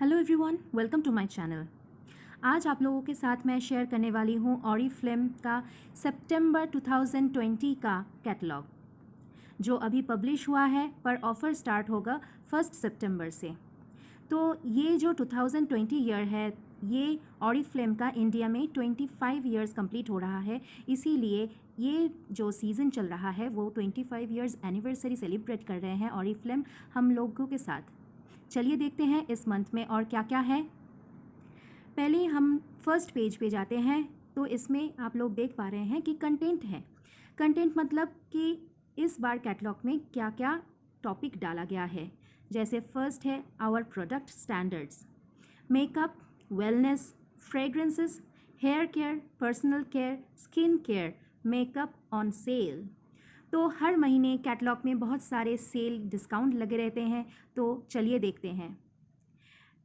Hello everyone, welcome to my channel. आज आप लोगों के साथ मैं शेयर करने वाली हूँ ऑरिफ्लेम का सितंबर 2020 का कैटलॉग, जो अभी पब्लिश हुआ है, पर ऑफ़र स्टार्ट होगा 1 सितंबर से। तो ये जो 2020 ईयर है, ये ऑरिफ्लेम का इंडिया में 25 इयर्स कंप्लीट हो रहा है। इसीलिए ये जो सीज़न चल रहा है वो 25 इयर्स एनिवर्सरी सेलिब्रेट कर रहे हैं ऑरिफ्लेम हम लोगों के साथ। चलिए देखते हैं इस मंथ में और क्या क्या है। पहले हम फर्स्ट पेज पे जाते हैं, तो इसमें आप लोग देख पा रहे हैं कि कंटेंट है। कंटेंट मतलब कि इस बार कैटलॉग में क्या क्या टॉपिक डाला गया है। जैसे फर्स्ट है our product standards, makeup, wellness, fragrances, hair care, personal care, skin care, makeup on sale. तो हर महीने कैटलॉग में बहुत सारे सेल डिस्काउंट लगे रहते हैं, तो चलिए देखते हैं।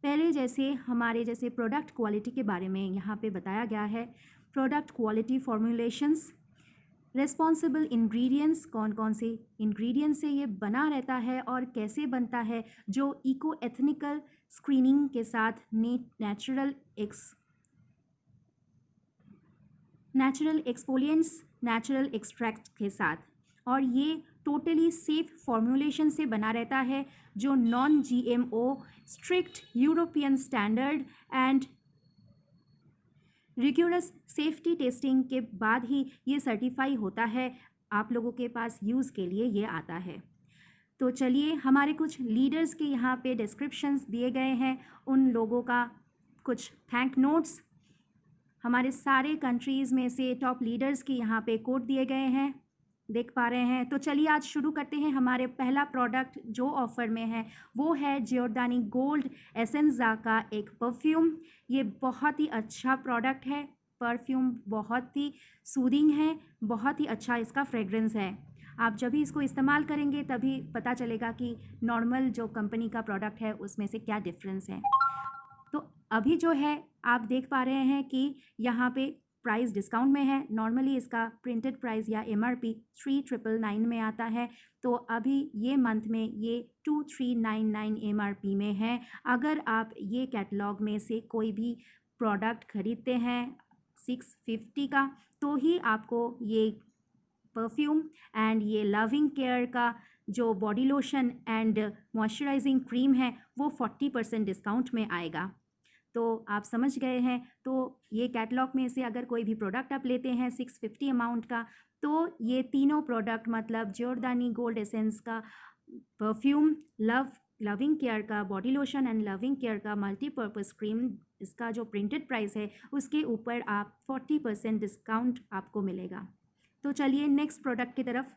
पहले जैसे प्रोडक्ट क्वालिटी के बारे में यहाँ पे बताया गया है। Product quality formulations, responsible ingredients, कौन कौन से इंग्रेडिएंट्स से ये बना रहता है और कैसे बनता है, जो इको एथनिकल स्क्रीनिंग के साथ नेचुरल एक्सफोलिएंट्स, नेचुरल एक्सट्रैक्ट के साथ, और ये टोटली सेफ फॉर्मूलेशन से बना रहता है, जो non GMO, strict European standard and rigorous safety testing के बाद ही ये सर्टिफाई होता है। आप लोगों के पास यूज़ के लिए ये आता है। तो चलिए, हमारे कुछ लीडर्स के यहाँ पे डिस्क्रिप्शंस दिए गए हैं, उन लोगों का कुछ थैंक नोट्स, हमारे सारे कंट्रीज़ में से टॉप लीडर्स के यहाँ पे कोट दिए गए हैं, देख पा रहे हैं। तो चलिए आज शुरू करते हैं। हमारे पहला प्रोडक्ट जो ऑफ़र में है वो है जियोरदानी गोल्ड एसेंजा का एक परफ्यूम। ये बहुत ही अच्छा प्रोडक्ट है, परफ्यूम बहुत ही सूदिंग है, बहुत ही अच्छा इसका फ्रेग्रेंस है। आप जब भी इसको इस्तेमाल करेंगे तभी पता चलेगा कि नॉर्मल जो कंपनी का प्रोडक्ट है उसमें से क्या डिफरेंस है। तो अभी जो है आप देख पा रहे हैं कि यहाँ पे प्राइस डिस्काउंट में है। नॉर्मली इसका प्रिंटेड प्राइस या एमआरपी 3999 में आता है, तो अभी ये मंथ में ये 2399 एमआरपी में है। अगर आप ये कैटलॉग में से कोई भी प्रोडक्ट खरीदते हैं 650 का, तो ही आपको ये परफ्यूम एंड ये लविंग केयर का जो body lotion and moisturising cream है वो 40% डिस्काउंट में आएगा। तो आप समझ गए हैं। तो ये कैटलॉग में से अगर कोई भी प्रोडक्ट आप लेते हैं 650 अमाउंट का, तो ये तीनों प्रोडक्ट मतलब जियोरदानी गोल्ड एसेंस का परफ्यूम, लविंग केयर का body lotion and loving care का मल्टीपर्पज़ क्रीम, इसका जो प्रिंटेड प्राइस है उसके ऊपर आप 40% डिस्काउंट आपको मिलेगा। तो चलिए नेक्स्ट प्रोडक्ट की तरफ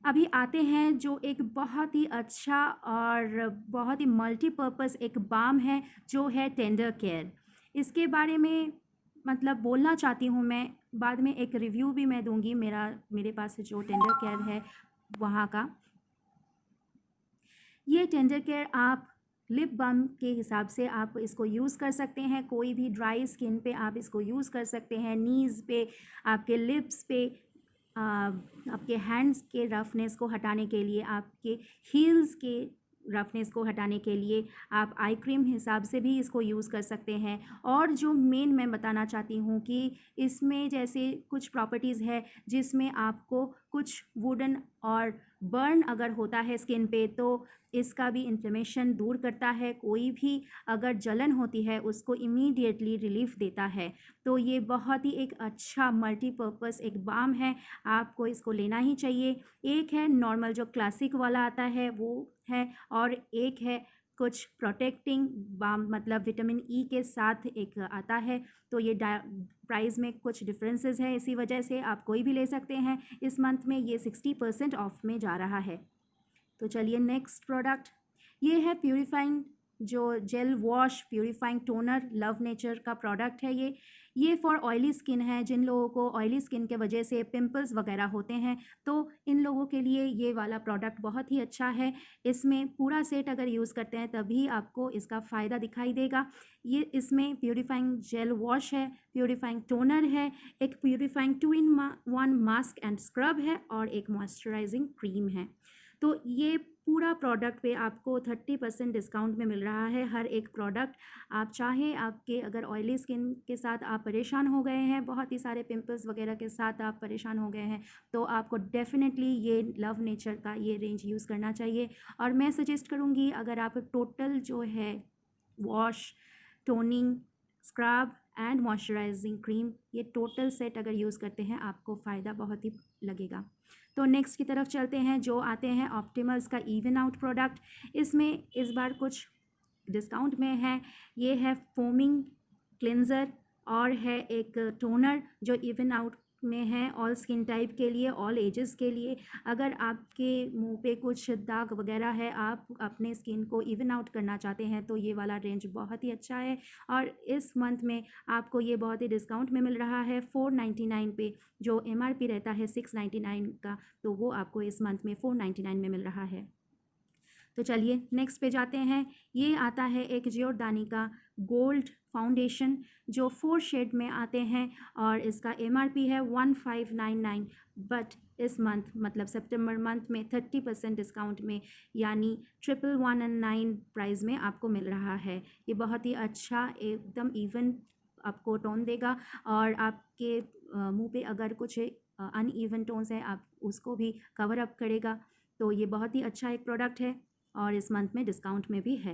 अभी आते हैं, जो एक बहुत ही अच्छा और बहुत ही मल्टीपर्पज़ एक बाम है, जो है टेंडर केयर। इसके बारे में मतलब बोलना चाहती हूँ मैं, बाद में एक रिव्यू भी मैं दूंगी मेरे पास जो टेंडर केयर है वहाँ का। ये टेंडर केयर आप लिप बाम के हिसाब से आप इसको यूज़ कर सकते हैं। कोई भी ड्राई स्किन पे आप इसको यूज़ कर सकते हैं, नीज़ पे, आपके लिप्स पे, आपके हैंड्स के रफनेस को हटाने के लिए, आपके हील्स के रफनेस को हटाने के लिए आप आई क्रीम हिसाब से भी इसको यूज़ कर सकते हैं। और जो मेन मैं बताना चाहती हूँ कि इसमें जैसे कुछ प्रॉपर्टीज़ है जिसमें आपको कुछ वुडन और बर्न अगर होता है स्किन पे, तो इसका भी इन्फ्लेमेशन दूर करता है। कोई भी अगर जलन होती है उसको इमीडिएटली रिलीफ देता है। तो ये बहुत ही एक अच्छा मल्टीपर्पज़ एक बाम है, आपको इसको लेना ही चाहिए। एक है नॉर्मल जो क्लासिक वाला आता है वो है, और एक है कुछ प्रोटेक्टिंग बाम मतलब विटामिन ई के साथ एक आता है। तो ये प्राइस में कुछ डिफरेंसेस है, इसी वजह से आप कोई भी ले सकते हैं। इस मंथ में ये 60% ऑफ में जा रहा है। तो चलिए नेक्स्ट प्रोडक्ट ये है प्यूरिफाइंग जो gel wash purifying toner, Love Nature का प्रोडक्ट है। ये फॉर ऑयली स्किन है। जिन लोगों को ऑयली स्किन के वजह से पिंपल्स वगैरह होते हैं, तो इन लोगों के लिए ये वाला प्रोडक्ट बहुत ही अच्छा है। इसमें पूरा सेट अगर यूज़ करते हैं तभी आपको इसका फ़ायदा दिखाई देगा। ये इसमें प्यूरिफाइंग जेल वॉश है, प्यूरिफाइंग टोनर है, एक purifying 2-in-1 mask and scrub है, और एक मॉइस्चराइजिंग क्रीम है। तो ये पूरा प्रोडक्ट पे आपको 30% डिस्काउंट में मिल रहा है हर एक प्रोडक्ट। आप चाहें, आपके अगर ऑयली स्किन के साथ आप परेशान हो गए हैं, बहुत ही सारे पिंपल्स वगैरह के साथ आप परेशान हो गए हैं, तो आपको डेफ़िनेटली ये लव नेचर का ये रेंज यूज़ करना चाहिए। और मैं सजेस्ट करूँगी, अगर आप टोटल जो है wash, toning, scrub and moisturising cream, ये टोटल सेट अगर यूज़ करते हैं, आपको फ़ायदा बहुत ही लगेगा। तो नेक्स्ट की तरफ चलते हैं, जो आते हैं ऑप्टिमल्स का इवन आउट प्रोडक्ट। इसमें इस बार कुछ डिस्काउंट में है। ये है फोमिंग क्लिनज़र और है एक टोनर जो इवन आउट में है, ऑल स्किन टाइप के लिए, ऑल एजेस के लिए। अगर आपके मुंह पे कुछ दाग वगैरह है, आप अपने स्किन को इवन आउट करना चाहते हैं, तो ये वाला रेंज बहुत ही अच्छा है। और इस मंथ में आपको ये बहुत ही डिस्काउंट में मिल रहा है 499 पे। जो MRP रहता है 699 का, तो वो आपको इस मंथ में 499 में मिल रहा है। तो चलिए नेक्स्ट पे जाते हैं। ये आता है एक जियोरदानी का गोल्ड फाउंडेशन, जो 4 शेड में आते हैं और इसका MRP है 1599, बट इस मंथ मतलब सितंबर मंथ में 30% डिस्काउंट में, यानी 1119 प्राइस में आपको मिल रहा है। ये बहुत ही अच्छा एकदम इवन आपको टोन देगा, और आपके मुंह पे अगर कुछ अनइवन टोन्स हैं, आप उसको भी कवर अप करेगा। तो ये बहुत ही अच्छा एक प्रोडक्ट है और इस मंथ में डिस्काउंट में भी है।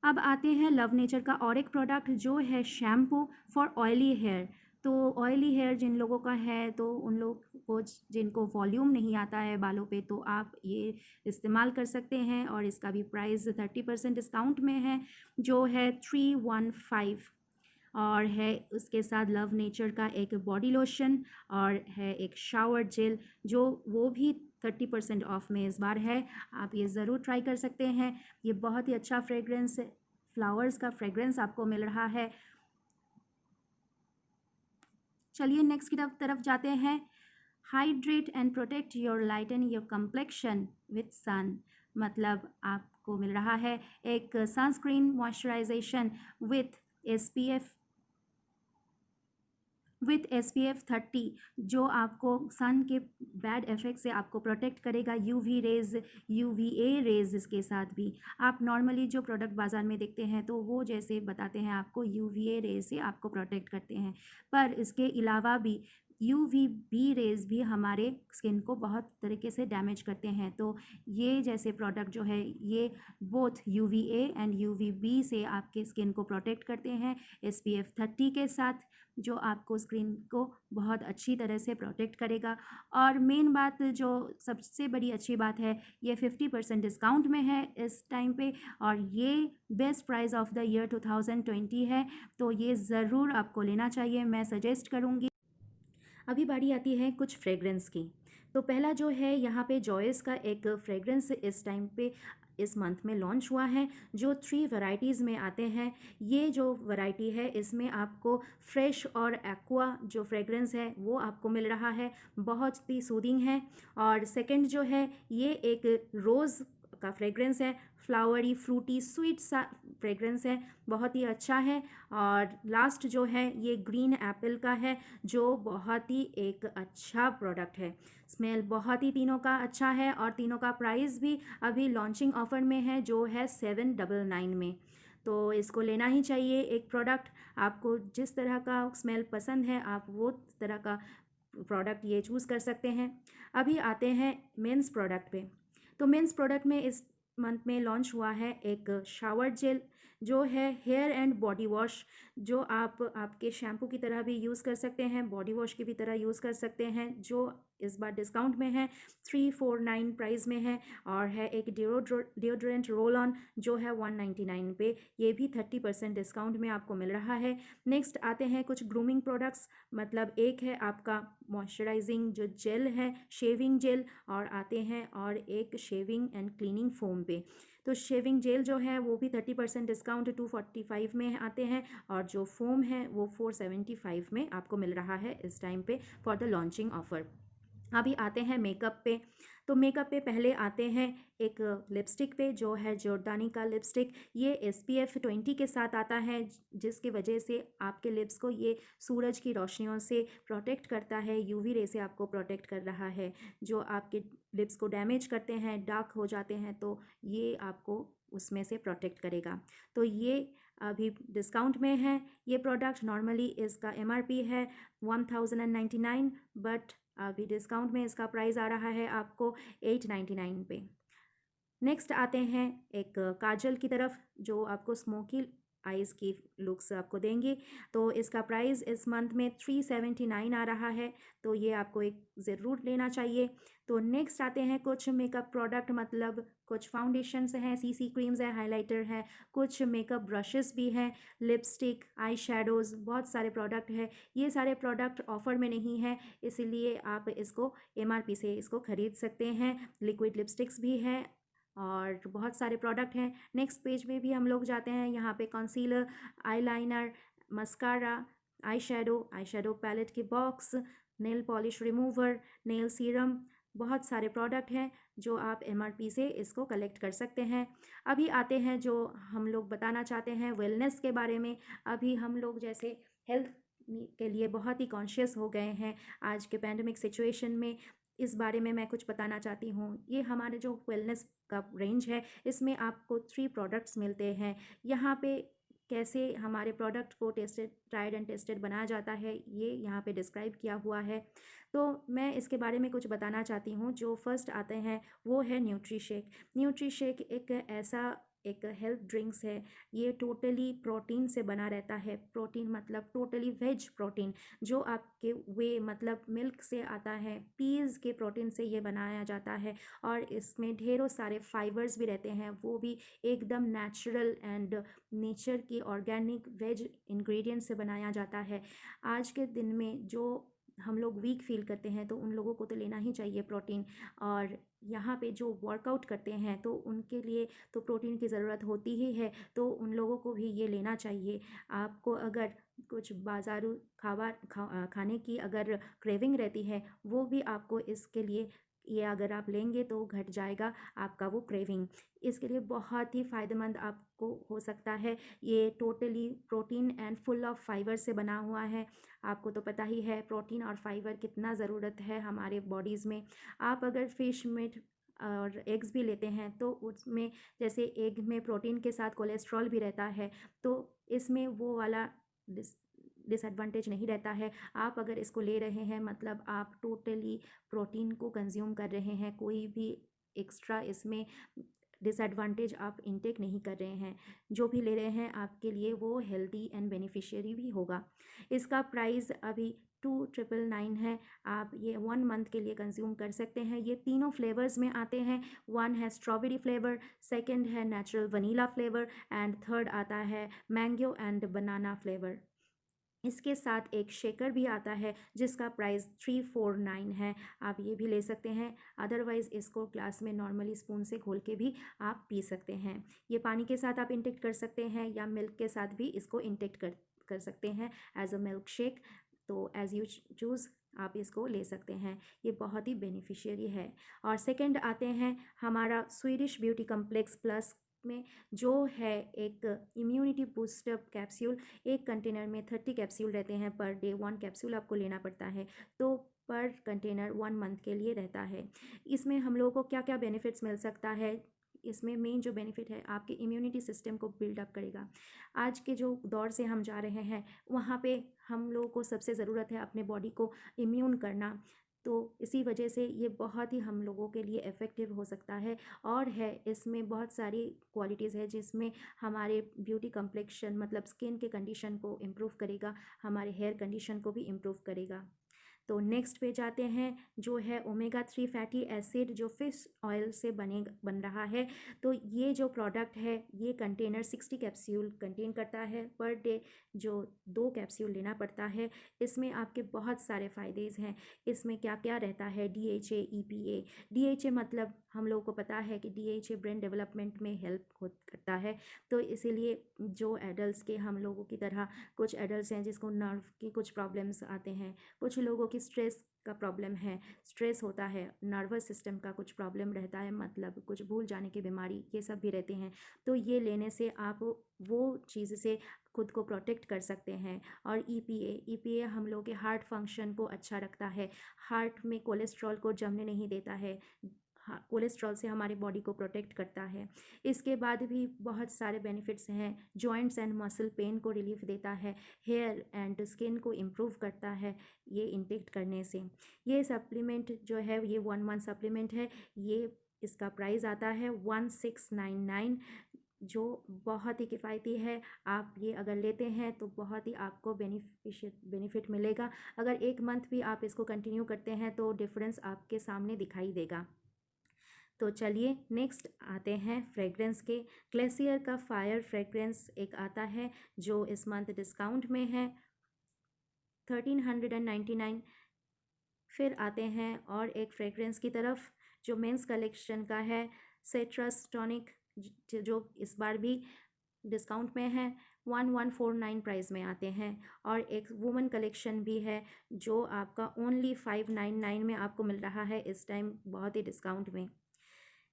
अब आते हैं लव नेचर का और एक प्रोडक्ट, जो है शैम्पू फॉर ऑयली हेयर। तो ऑयली हेयर जिन लोगों का है, तो उन लोग को जिनको वॉल्यूम नहीं आता है बालों पे, तो आप ये इस्तेमाल कर सकते हैं। और इसका भी प्राइस 30% डिस्काउंट में है, जो है 315। और है उसके साथ लव नेचर का एक बॉडी लोशन और है एक शावर जेल, जो वो भी 30% ऑफ में इस बार है। आप ये ज़रूर ट्राई कर सकते हैं। ये बहुत ही अच्छा फ्रेग्रेंस, फ्लावर्स का फ्रेग्रेंस आपको मिल रहा है। चलिए नेक्स्ट की तरफ जाते हैं। Hydrate and protect your lighten your complexion with sun, मतलब आपको मिल रहा है एक सनस्क्रीन मॉइस्चराइजेशन विथ SPF 30, जो आपको सन के बैड इफ़ेक्ट से आपको प्रोटेक्ट करेगा, UV रेज़, UVA रेज़ इसके साथ भी। आप नॉर्मली जो प्रोडक्ट बाज़ार में देखते हैं, तो वो जैसे बताते हैं आपको UVA रेज़ से आपको प्रोटेक्ट करते हैं, पर इसके अलावा भी UVB रेज़ भी हमारे स्किन को बहुत तरीके से डैमेज करते हैं। तो ये जैसे प्रोडक्ट जो है, ये बोथ UVA एंड UVB से आपके स्किन को प्रोटेक्ट करते हैं SPF 30 के साथ, जो आपको स्किन को बहुत अच्छी तरह से प्रोटेक्ट करेगा। और मेन बात, जो सबसे बड़ी अच्छी बात है, ये 50% डिस्काउंट में है इस टाइम पे, और ये best price of the year 2020 है। तो ये ज़रूर आपको लेना चाहिए, मैं सजेस्ट करूँगी। अभी बारी आती है कुछ फ्रेग्रेंस की। तो पहला जो है यहाँ पे जॉयस का एक फ्रेग्रेंस इस टाइम पे इस मंथ में लॉन्च हुआ है, जो 3 वैरायटीज़ में आते हैं। ये जो वैरायटी है, इसमें आपको फ्रेश और एक्वा जो फ्रेग्रेंस है वो आपको मिल रहा है, बहुत ही सूदिंग है। और सेकंड जो है, ये एक रोज़ का फ्रेग्रेंस है, फ्लावरी फ्रूटी स्वीट सा फ्रेग्रेंस है, बहुत ही अच्छा है। और लास्ट जो है, ये ग्रीन एप्पल का है, जो बहुत ही एक अच्छा प्रोडक्ट है। स्मेल बहुत ही तीनों का अच्छा है, और तीनों का प्राइस भी अभी लॉन्चिंग ऑफर में है, जो है 799 में। तो इसको लेना ही चाहिए एक प्रोडक्ट। आपको जिस तरह का स्मेल पसंद है, आप वो तरह का प्रोडक्ट ये चूज़ कर सकते हैं। अभी आते हैं मेंस प्रोडक्ट पे। तो मेंस प्रोडक्ट में इस मंथ में लॉन्च हुआ है एक शावर जेल, जो है हेयर एंड बॉडी वॉश, जो आप आपके शैम्पू की तरह भी यूज़ कर सकते हैं, बॉडी वॉश की भी तरह यूज़ कर सकते हैं, जो इस बार डिस्काउंट में है, 349 प्राइस में है। और है एक डिओड्रेंट रोल ऑन, जो है 199 पे, ये भी 30% डिस्काउंट में आपको मिल रहा है। नेक्स्ट आते हैं कुछ ग्रूमिंग प्रोडक्ट्स, मतलब एक है आपका मॉइस्चराइजिंग जो जेल है, शेविंग जेल, और आते हैं और एक शेविंग एंड क्लीनिंग फोम पे। तो शेविंग जेल जो है वो भी 30% डिस्काउंट 245 में आते हैं, और जो फोम है वो 475 में आपको मिल रहा है इस टाइम पे फॉर द लॉन्चिंग ऑफर। अभी आते हैं मेकअप पे। तो मेकअप पे पहले आते हैं एक लिपस्टिक पे, जो है जॉर्डानी का लिपस्टिक। ये SPF 20 के साथ आता है, जिसकी वजह से आपके लिप्स को ये सूरज की रोशनियों से प्रोटेक्ट करता है, UV रे से आपको प्रोटेक्ट कर रहा है। जो आपके लिप्स को डैमेज करते हैं, डार्क हो जाते हैं, तो ये आपको उसमें से प्रोटेक्ट करेगा। तो ये अभी डिस्काउंट में है ये प्रोडक्ट। नॉर्मली इसका MRP है 1099, बट अभी डिस्काउंट में इसका प्राइस आ रहा है आपको 899 पे। नेक्स्ट आते हैं एक काजल की तरफ, जो आपको स्मोकी आइज़ की लुक्स आपको देंगे। तो इसका प्राइस इस मंथ में 379 आ रहा है, तो ये आपको एक ज़रूर लेना चाहिए। तो नेक्स्ट आते हैं कुछ मेकअप प्रोडक्ट, मतलब कुछ फाउंडेशंस हैं, CC क्रीम्स हैं, हाइलाइटर है, कुछ मेकअप ब्रशेस भी हैं, लिपस्टिक, आई शेडोज़, बहुत सारे प्रोडक्ट हैं। ये सारे प्रोडक्ट ऑफ़र में नहीं है, इसीलिए आप इसको MRP से इसको ख़रीद सकते हैं। लिक्विड लिपस्टिक्स भी हैं और बहुत सारे प्रोडक्ट हैं। नेक्स्ट पेज में भी हम लोग जाते हैं, यहाँ पे concealer, eyeliner, mascara, eye shadow palette के box, nail polish remover, nail serum, बहुत सारे प्रोडक्ट हैं जो आप MRP से इसको कलेक्ट कर सकते हैं। अभी आते हैं जो हम लोग बताना चाहते हैं वेलनेस के बारे में। अभी हम लोग जैसे हेल्थ के लिए बहुत ही कॉन्शियस हो गए हैं आज के पैंडेमिक सिचुएशन में। इस बारे में मैं कुछ बताना चाहती हूँ। ये हमारे जो वेलनेस का रेंज है, इसमें आपको 3 प्रोडक्ट्स मिलते हैं। यहाँ पे कैसे हमारे प्रोडक्ट को ट्राइड एंड टेस्टेड बनाया जाता है, ये यहाँ पे डिस्क्राइब किया हुआ है। तो मैं इसके बारे में कुछ बताना चाहती हूँ। जो फर्स्ट आते हैं वो है न्यूट्रीशेक। न्यूट्रीशेक एक ऐसा एक हेल्थ ड्रिंक्स है, ये टोटली प्रोटीन से बना रहता है। प्रोटीन मतलब टोटली वेज प्रोटीन, जो आपके वे मतलब मिल्क से आता है, पीज़ के प्रोटीन से ये बनाया जाता है। और इसमें ढेरों सारे फाइबर्स भी रहते हैं, वो भी एकदम नेचुरल एंड नेचर की ऑर्गेनिक वेज इंग्रेडिएंट से बनाया जाता है। आज के दिन में जो हम लोग वीक फील करते हैं, तो उन लोगों को तो लेना ही चाहिए प्रोटीन। और यहाँ पे जो वर्कआउट करते हैं, तो उनके लिए तो प्रोटीन की ज़रूरत होती ही है, तो उन लोगों को भी ये लेना चाहिए। आपको अगर कुछ बाज़ारू खाने की अगर क्रेविंग रहती है, वो भी आपको इसके लिए ये अगर आप लेंगे तो घट जाएगा आपका वो क्रेविंग। इसके लिए बहुत ही फ़ायदेमंद आपको हो सकता है। ये totally protein and full of fibre से बना हुआ है। आपको तो पता ही है प्रोटीन और फाइबर कितना ज़रूरत है हमारे बॉडीज़ में। आप अगर फ़िश मीट और एग्स भी लेते हैं, तो उसमें जैसे एग में प्रोटीन के साथ कोलेस्ट्रॉल भी रहता है, तो इसमें वो वाला डिसएडवांटेज नहीं रहता है। आप अगर इसको ले रहे हैं, मतलब आप टोटली प्रोटीन को कंज्यूम कर रहे हैं, कोई भी एक्स्ट्रा इसमें डिसएडवांटेज आप इनटेक नहीं कर रहे हैं। जो भी ले रहे हैं आपके लिए वो हेल्दी एंड बेनिफिशियरी भी होगा। इसका प्राइस अभी 2999 है। आप ये 1 मंथ के लिए कंज्यूम कर सकते हैं। ये तीनों फ्लेवर्स में आते हैं। 1 है स्ट्रॉबेरी फ्लेवर, सेकंड है natural vanilla flavour and third आता है मैंगो एंड बनाना फ्लेवर। इसके साथ एक शेकर भी आता है जिसका प्राइस 349 है। आप ये भी ले सकते हैं, अदरवाइज़ इसको ग्लास में नॉर्मली स्पून से घोल के भी आप पी सकते हैं। ये पानी के साथ आप इंटेक्ट कर सकते हैं या मिल्क के साथ भी इसको इंटेक्ट कर सकते हैं एज अ मिल्क शेक। तो एज़ यू चूज़ आप इसको ले सकते हैं। ये बहुत ही बेनिफिशियरी है। और सेकंड आते हैं हमारा स्वीडिश ब्यूटी कॉम्प्लेक्स प्लस में, जो है एक इम्यूनिटी बूस्टर कैप्सूल। एक कंटेनर में 30 कैप्सूल रहते हैं पर डे। 1 कैप्सूल आपको लेना पड़ता है, तो पर कंटेनर 1 मंथ के लिए रहता है। इसमें हम लोगों को क्या क्या बेनिफिट्स मिल सकता है? इसमें मेन जो बेनिफिट है, आपके इम्यूनिटी सिस्टम को बिल्डअप करेगा। आज के जो दौर से हम जा रहे हैं, वहाँ पे हम लोगों को सबसे ज़रूरत है अपने बॉडी को इम्यून करना। तो इसी वजह से ये बहुत ही हम लोगों के लिए इफ़ेक्टिव हो सकता है। और है इसमें बहुत सारी क्वालिटीज़ है, जिसमें हमारे ब्यूटी कम्प्लेक्शन मतलब स्किन के कंडीशन को इम्प्रूव करेगा, हमारे हेयर कंडीशन को भी इम्प्रूव करेगा। तो नेक्स्ट पे जाते हैं, जो है ओमेगा 3 फैटी एसिड, जो फिश ऑयल से बन रहा है। तो ये जो प्रोडक्ट है, ये कंटेनर 60 कैप्सूल कंटेन करता है पर डे, जो 2 कैप्सूल लेना पड़ता है। इसमें आपके बहुत सारे फ़ायदे हैं। इसमें क्या क्या रहता है? DHA EPA। DHA मतलब हम लोगों को पता है कि DHA ब्रेन डेवलपमेंट में हेल्प करता है। तो इसीलिए जो एडल्ट्स के हम लोगों की तरह कुछ एडल्ट्स हैं जिसको नर्व की कुछ प्रॉब्लम्स आते हैं, कुछ लोगों की स्ट्रेस का प्रॉब्लम है, स्ट्रेस होता है, नर्वस सिस्टम का कुछ प्रॉब्लम रहता है, मतलब कुछ भूल जाने की बीमारी, ये सब भी रहते हैं। तो ये लेने से आप वो चीज़ से खुद को प्रोटेक्ट कर सकते हैं। और EPA हम लोग के हार्ट फंक्शन को अच्छा रखता है, हार्ट में कोलेस्ट्रॉल को जमने नहीं देता है, हाँ, कोलेस्ट्रॉल से हमारी बॉडी को प्रोटेक्ट करता है। इसके बाद भी बहुत सारे बेनिफिट्स हैं। जॉइंट्स एंड मसल पेन को रिलीफ देता है, हेयर एंड स्किन को इम्प्रूव करता है ये इंटेक्ट करने से। ये सप्लीमेंट जो है ये 1 मंथ सप्लीमेंट है। ये इसका प्राइस आता है 1699, जो बहुत ही किफ़ायती है। आप ये अगर लेते हैं तो बहुत ही आपको बेनिफिट मिलेगा। अगर 1 मंथ भी आप इसको कंटिन्यू करते हैं तो डिफरेंस आपके सामने दिखाई देगा। तो चलिए नेक्स्ट आते हैं फ्रेग्रेंस के। ग्लेशियर का फायर फ्रेग्रेंस एक आता है जो इस मंथ डिस्काउंट में है 1399। फिर आते हैं और एक फ्रेग्रेंस की तरफ जो मेंस कलेक्शन का है, सिट्रस टॉनिक, जो इस बार भी डिस्काउंट में है 1149 प्राइस में आते हैं। और एक वुमेन कलेक्शन भी है जो आपका ओनली 599 में आपको मिल रहा है इस टाइम, बहुत ही डिस्काउंट में।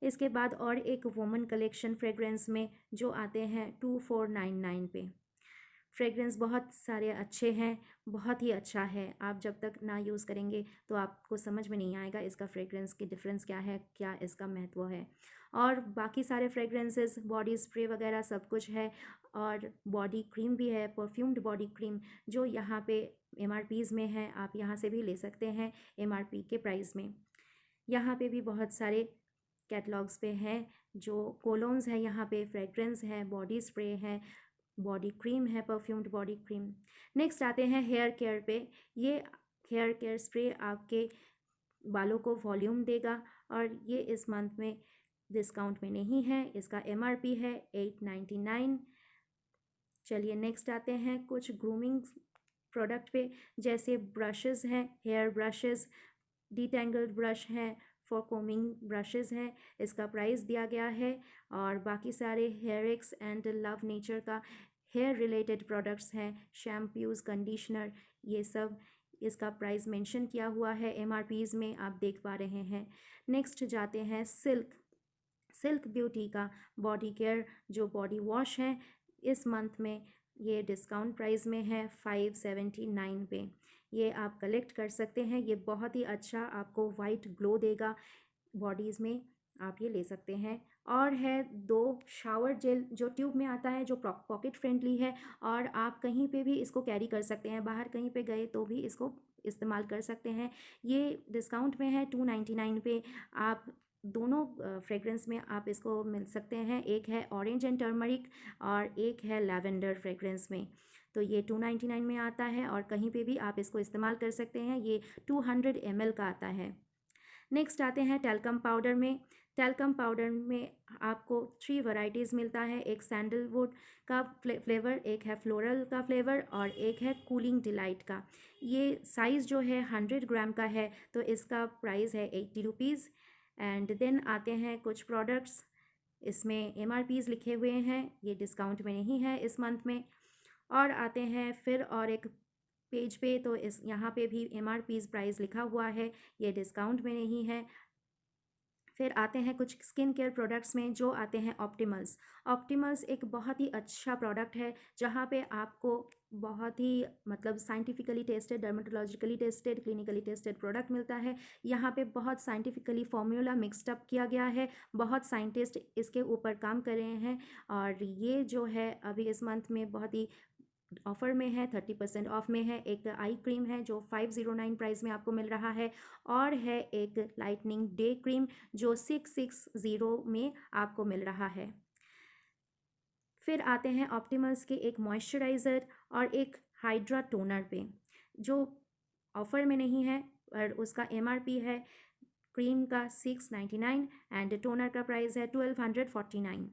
इसके बाद और एक वुमेन कलेक्शन फ्रेग्रेंस में जो आते हैं 2499 पे। फ्रेग्रेंस बहुत सारे अच्छे हैं, बहुत ही अच्छा है। आप जब तक ना यूज़ करेंगे तो आपको समझ में नहीं आएगा इसका फ्रेग्रेंस की डिफरेंस क्या है, क्या इसका महत्व है। और बाकी सारे फ्रेग्रेंसेस, बॉडी स्प्रे वगैरह सब कुछ है, और बॉडी क्रीम भी है, परफ्यूम्ड बॉडी क्रीम, जो यहाँ पे MRPs में है। आप यहाँ से भी ले सकते हैं MRP के प्राइस में। यहाँ पे भी बहुत सारे कैटलॉग्स पे हैं, जो कोलोन्स है, यहाँ पे फ्रेग्रेंस है, बॉडी स्प्रे है, बॉडी क्रीम है, परफ्यूम्ड बॉडी क्रीम। नेक्स्ट आते हैं हेयर केयर पे। ये हेयर केयर स्प्रे आपके बालों को वॉल्यूम देगा, और ये इस मंथ में डिस्काउंट में नहीं है। इसका MRP है 899। चलिए नेक्स्ट आते हैं कुछ ग्रूमिंग प्रोडक्ट पे, जैसे ब्रशेज़ हैं, हेयर ब्रशेज़, डिटेंगल्ड ब्रश है, फॉर कोमिंग ब्रशेज़ है। इसका प्राइस दिया गया है। और बाकी सारे hair x and Love Nature का हेयर रिलेटेड प्रोडक्ट्स हैं, शैम्पूज़, कंडीशनर, ये सब इसका प्राइस मेंशन किया हुआ है MRPs में, आप देख पा रहे हैं। नेक्स्ट जाते हैं सिल्क ब्यूटी का बॉडी केयर जो बॉडी वॉश है, इस मंथ में ये डिस्काउंट प्राइस में है 579 पे। ये आप कलेक्ट कर सकते हैं, ये बहुत ही अच्छा आपको वाइट ग्लो देगा बॉडीज़ में, आप ये ले सकते हैं। और है 2 शावर जेल जो ट्यूब में आता है, जो पॉकेट फ्रेंडली है, और आप कहीं पे भी इसको कैरी कर सकते हैं, बाहर कहीं पे गए तो भी इसको इस्तेमाल कर सकते हैं। ये डिस्काउंट में है 299 पे। आप दोनों फ्रेग्रेंस में आप इसको मिल सकते हैं, एक है ऑरेंज एंड टर्मरिक और एक है लैवेंडर फ्रेग्रेंस में। तो ये 299 में आता है, और कहीं पे भी आप इसको इस्तेमाल कर सकते हैं। ये 200 ml का आता है। नेक्स्ट आते हैं टैल्कम पाउडर में। टैल्कम पाउडर में आपको 3 वैरायटीज़ मिलता है, एक सैंडलवुड का फ्लेवर, एक है फ्लोरल का फ्लेवर, और एक है कूलिंग डिलाइट का। ये साइज़ जो है 100 ग्राम का है, तो इसका प्राइस है 80 रुपीज़। एंड देन आते हैं कुछ प्रोडक्ट्स, इसमें MRPs लिखे हुए हैं, ये डिस्काउंट में नहीं है इस मंथ में। और आते हैं फिर और एक पेज पे, तो इस यहाँ पे भी MRPs प्राइस लिखा हुआ है, ये डिस्काउंट में नहीं है। फिर आते हैं कुछ स्किन केयर प्रोडक्ट्स में, जो आते हैं ऑप्टिमल्स एक बहुत ही अच्छा प्रोडक्ट है, जहाँ पे आपको बहुत ही मतलब scientifically tested, dermatologically tested, clinically tested product मिलता है। यहाँ पे बहुत साइंटिफिकली फॉर्मूला मिक्सड अप किया गया है, बहुत साइंटिस्ट इसके ऊपर काम कर रहे हैं। और ये जो है अभी इस मंथ में बहुत ही ऑफ़र में है, 30% ऑफ में है। एक आई क्रीम है जो 509 प्राइस में आपको मिल रहा है, और है एक लाइटनिंग डे क्रीम जो 660 में आपको मिल रहा है। फिर आते हैं ऑप्टिमल्स के एक मॉइस्चराइज़र और एक हाइड्रा टोनर पे, जो ऑफ़र में नहीं है, और उसका MRP है क्रीम का 699 एंड टोनर का प्राइस है 1249।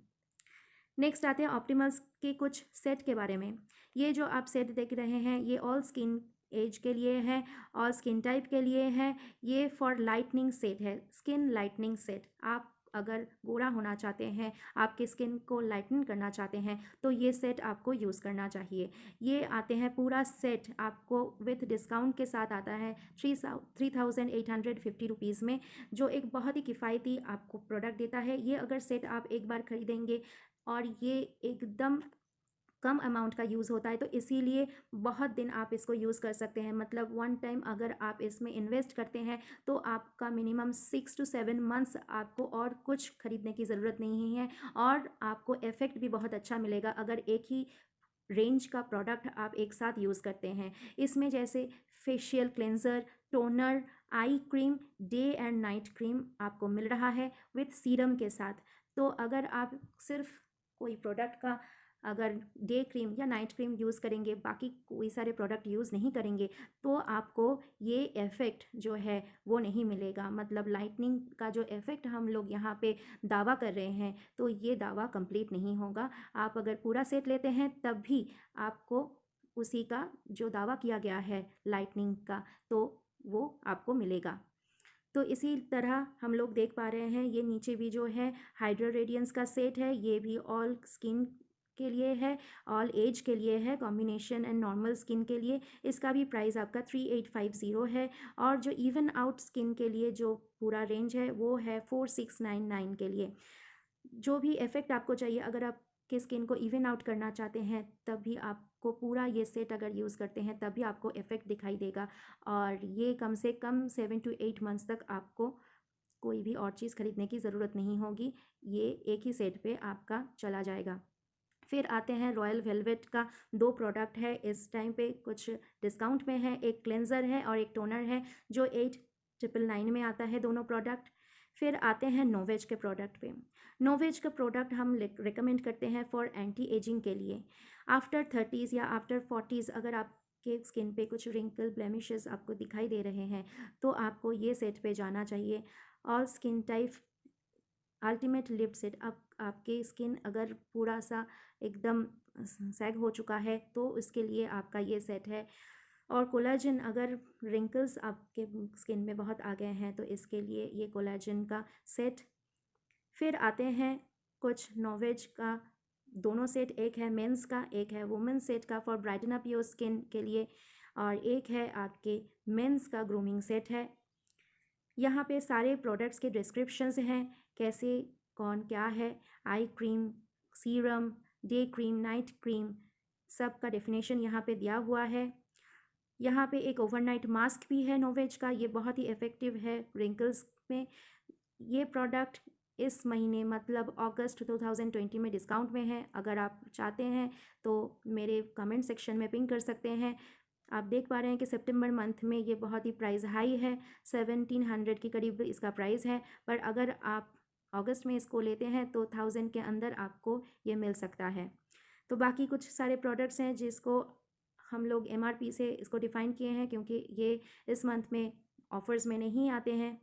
नेक्स्ट आते हैं ऑप्टिमल्स के कुछ सेट के बारे में। ये जो आप सेट देख रहे हैं, ये ऑल स्किन एज के लिए है, ऑल स्किन टाइप के लिए है। ये फॉर लाइटनिंग सेट है, स्किन लाइटनिंग सेट। आप अगर गोरा होना चाहते हैं, आपके स्किन को लाइटन करना चाहते हैं, तो ये सेट आपको यूज़ करना चाहिए। ये आते हैं पूरा सेट आपको विथ डिस्काउंट के साथ आता है 3850 रुपीज़ में, जो एक बहुत ही किफ़ायती आपको प्रोडक्ट देता है। ये अगर सेट आप एक बार खरीदेंगे और ये एकदम कम अमाउंट का यूज़ होता है, तो इसीलिए बहुत दिन आप इसको यूज़ कर सकते हैं। मतलब वन टाइम अगर आप इसमें इन्वेस्ट करते हैं तो आपका मिनिमम 6 to 7 मंथ्स आपको और कुछ खरीदने की ज़रूरत नहीं है, और आपको इफ़ेक्ट भी बहुत अच्छा मिलेगा अगर एक ही रेंज का प्रोडक्ट आप एक साथ यूज़ करते हैं। इसमें जैसे facial cleanser, toner, eye cream, day and night cream आपको मिल रहा है विथ सीरम के साथ। तो अगर आप सिर्फ कोई प्रोडक्ट का अगर डे क्रीम या नाइट क्रीम यूज़ करेंगे, बाकी कोई सारे प्रोडक्ट यूज़ नहीं करेंगे, तो आपको ये इफ़ेक्ट जो है वो नहीं मिलेगा। मतलब लाइटनिंग का जो इफ़ेक्ट हम लोग यहाँ पे दावा कर रहे हैं, तो ये दावा कंप्लीट नहीं होगा। आप अगर पूरा सेट लेते हैं तब भी आपको उसी का जो दावा किया गया है लाइटनिंग का, तो वो आपको मिलेगा। तो इसी तरह हम लोग देख पा रहे हैं, ये नीचे भी जो है हाइड्रा रेडियंस का सेट है, ये भी ऑल स्किन के लिए है, ऑल एज के लिए है, कॉम्बिनेशन एंड नॉर्मल स्किन के लिए। इसका भी प्राइस आपका 3850 है, और जो इवन आउट स्किन के लिए जो पूरा रेंज है वो है 4699 के लिए। जो भी इफ़ेक्ट आपको चाहिए, अगर आपके स्किन को इवन आउट करना चाहते हैं, तब भी आपको पूरा ये सेट अगर यूज़ करते हैं तब भी आपको इफ़ेक्ट दिखाई देगा, और ये कम से कम 7 to 8 मंथ्स तक आपको कोई भी और चीज़ खरीदने की ज़रूरत नहीं होगी। ये एक ही सेट पे आपका चला जाएगा। फिर आते हैं रॉयल वेलवेट का 2 प्रोडक्ट है, इस टाइम पे कुछ डिस्काउंट में है। एक क्लेंज़र है और एक टोनर है, जो 8999 में आता है दोनों प्रोडक्ट। फिर आते हैं नोवेज के प्रोडक्ट पे। नोवेज का प्रोडक्ट हम रिकमेंड करते हैं फॉर एंटी एजिंग के लिए। आफ्टर 30s या आफ्टर 40s अगर आपके स्किन पे कुछ रिंकल ब्लेमिशेस आपको दिखाई दे रहे हैं, तो आपको ये सेट पे जाना चाहिए। All skin type ultimate lip set. अब आपके स्किन अगर पूरा सा एकदम सैग हो चुका है, तो इसके लिए आपका ये सेट है। और कोलाजन, अगर रिंकल्स आपके स्किन में बहुत आ गए हैं, तो इसके लिए ये कोलाजन का सेट। फिर आते हैं कुछ नोवेज का दोनों सेट, एक है मेंस का, एक है वुमेन सेट का for brighten up your skin के लिए, और एक है आपके मेंस का ग्रूमिंग सेट है। यहाँ पे सारे प्रोडक्ट्स के डिस्क्रिप्शंस हैं, कैसे कौन क्या है। Eye cream, serum, day cream, night cream, सब का डेफिनेशन यहाँ पे दिया हुआ है। यहाँ पे एक ओवरनाइट मास्क भी है नोवेज का, ये बहुत ही इफ़ेक्टिव है रिंकल्स में। ये प्रोडक्ट इस महीने मतलब अगस्त 2020 में डिस्काउंट में है। अगर आप चाहते हैं तो मेरे कमेंट सेक्शन में पिंग कर सकते हैं। आप देख पा रहे हैं कि सितंबर मंथ में ये बहुत ही प्राइस हाई है, 1700 के करीब इसका प्राइस है, पर अगर आप अगस्त में इसको लेते हैं तो 1000 के अंदर आपको ये मिल सकता है। तो बाकी कुछ सारे प्रोडक्ट्स हैं जिसको हम लोग MRP से इसको डिफ़ाइन किए हैं, क्योंकि ये इस मंथ में ऑफ़र्स में नहीं आते हैं।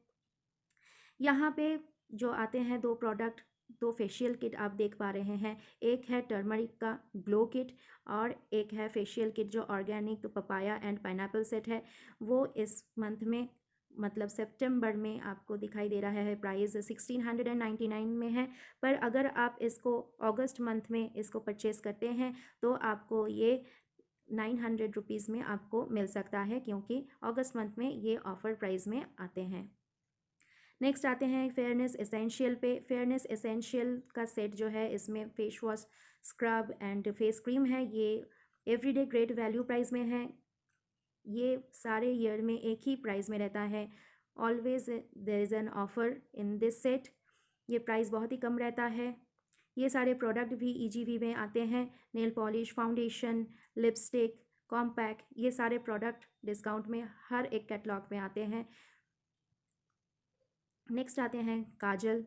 यहाँ पे जो आते हैं 2 प्रोडक्ट, 2 फेशियल किट आप देख पा रहे हैं। एक है टर्मरिक का ग्लो किट, और एक है फेशियल किट जो organic papaya and pineapple set है। वो इस मंथ में मतलब सितंबर में आपको दिखाई दे रहा है प्राइस 1699 में है, पर अगर आप इसको अगस्त मंथ में इसको परचेज़ करते हैं तो आपको ये 900 रुपीज़ में आपको मिल सकता है, क्योंकि अगस्त मंथ में ये ऑफ़र प्राइस में आते हैं। नेक्स्ट आते हैं फेयरनेस एसेंशियल पे। फेयरनेस एसेंशियल का सेट जो है, इसमें face wash, scrub and face cream है। ये एवरीडे ग्रेट वैल्यू प्राइस में है। ये सारे ईयर में एक ही प्राइस में रहता है। Always there is an offer in this set. ये प्राइस बहुत ही कम रहता है। ये सारे प्रोडक्ट भी EGV में आते हैं। Nail polish, foundation, lipstick, compact, ये सारे प्रोडक्ट डिस्काउंट में हर एक कैटलॉग में आते हैं। नेक्स्ट आते हैं काजल,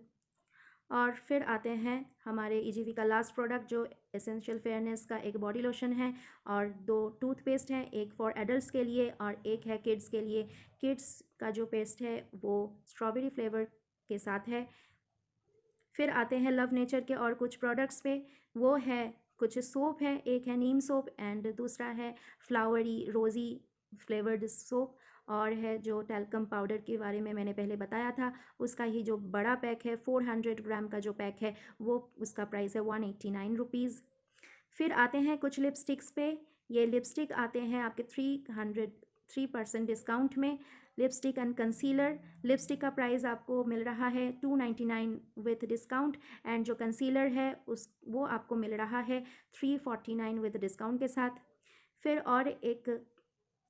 और फिर आते हैं हमारे EGV का लास्ट प्रोडक्ट जो एसेंशियल फेयरनेस का एक बॉडी लोशन है, और 2 टूथपेस्ट हैं, एक फॉर एडल्ट्स के लिए और एक है किड्स के लिए। किड्स का जो पेस्ट है वो स्ट्रॉबेरी फ्लेवर के साथ है। फिर आते हैं लव नेचर के और कुछ प्रोडक्ट्स पे। वो है कुछ सोप है, एक है नीम सोप एंड दूसरा है फ्लावरी रोज़ी फ्लेवर्ड सोप, और है जो टैल्कम पाउडर के बारे में मैंने पहले बताया था, उसका ही जो बड़ा पैक है 400 ग्राम का जो पैक है वो उसका प्राइस है 189 रुपीज़। फिर आते हैं कुछ लिपस्टिक्स पे। ये लिपस्टिक आते हैं आपके 3% डिस्काउंट में। लिपस्टिक एंड कंसीलर, लिपस्टिक का प्राइस आपको मिल रहा है 299 विथ डिस्काउंट, एंड जो कंसीलर है वो आपको मिल रहा है 349 विथ डिस्काउंट के साथ। फिर और एक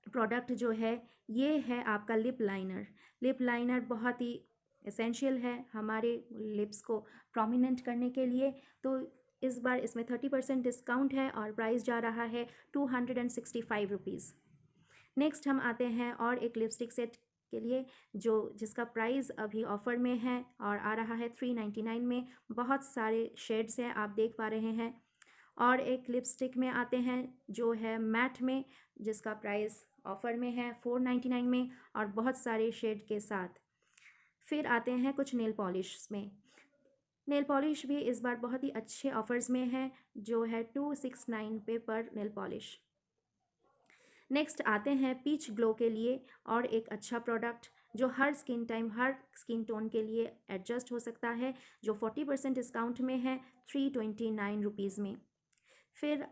प्रोडक्ट जो है ये है आपका लिप लाइनर। लिप लाइनर बहुत ही एसेंशियल है हमारे लिप्स को प्रोमिनेंट करने के लिए, तो इस बार इसमें 30% डिस्काउंट है और प्राइस जा रहा है 265 रुपीज़। नेक्स्ट हम आते हैं और एक लिपस्टिक सेट के लिए जिसका प्राइस अभी ऑफ़र में है और आ रहा है 399 में। बहुत सारे शेड्स हैं, आप देख पा रहे हैं। और एक लिपस्टिक में आते हैं जो है मैट में, जिसका प्राइस ऑफ़र में है 499 में और बहुत सारे शेड के साथ। फिर आते हैं कुछ नेल पॉलिश में। नेल पॉलिश भी इस बार बहुत ही अच्छे ऑफ़र्स में है, जो है 269 पे पर नेल पॉलिश। नेक्स्ट आते हैं पीच ग्लो के लिए और एक अच्छा प्रोडक्ट जो हर स्किन टाइम, हर स्किन टोन के लिए एडजस्ट हो सकता है, जो 40% डिस्काउंट में है 329 रुपीज़ में। फिर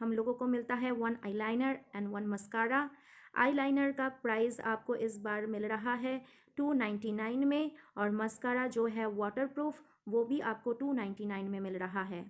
हम लोगों को मिलता है 1 आईलाइनर एंड 1 मस्कारा। आईलाइनर का प्राइस आपको इस बार मिल रहा है 299 में, और मस्कारा जो है वाटरप्रूफ वो भी आपको 299 में मिल रहा है।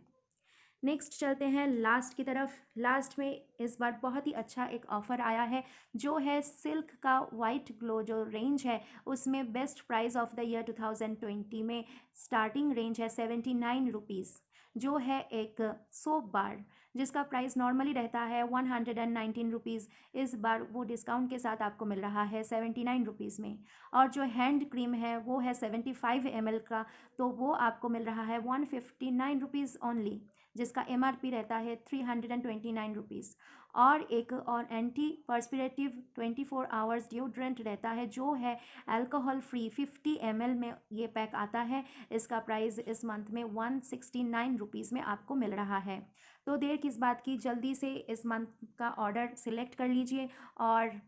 नेक्स्ट चलते हैं लास्ट की तरफ। लास्ट में इस बार बहुत ही अच्छा एक ऑफ़र आया है, जो है सिल्क का वाइट ग्लो जो रेंज है उसमें best price of the year 2020 में स्टार्टिंग रेंज है 79 रुपीज़, जो है एक सोप बार जिसका प्राइस नॉर्मली रहता है 119 रुपीज़। इस बार वो डिस्काउंट के साथ आपको मिल रहा है 79 रुपीज़ में। और जो हैंड क्रीम है वो है 75 ml का, तो वो आपको मिल रहा है 159 रुपीज़ ओनली, जिसका MRP रहता है 329 रुपीज़। और एक और एंटी पर्स्पिरेटिव 24 आवर्स डिओड्रेंट रहता है, जो है अल्कोहल फ्री 50 ml में ये पैक आता है। इसका प्राइस इस मंथ में 169 रुपीज़ में आपको मिल रहा है। तो देर किस बात की, जल्दी से इस मंथ का ऑर्डर सिलेक्ट कर लीजिए और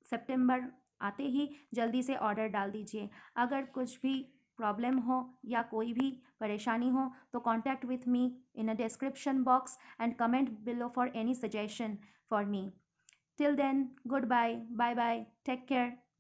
सितंबर आते ही जल्दी से ऑर्डर डाल दीजिए। अगर कुछ भी प्रॉब्लम हो या कोई भी परेशानी हो तो contact with me in a description box and comment below for any suggestion for me. Till then, good bye, bye bye, take care.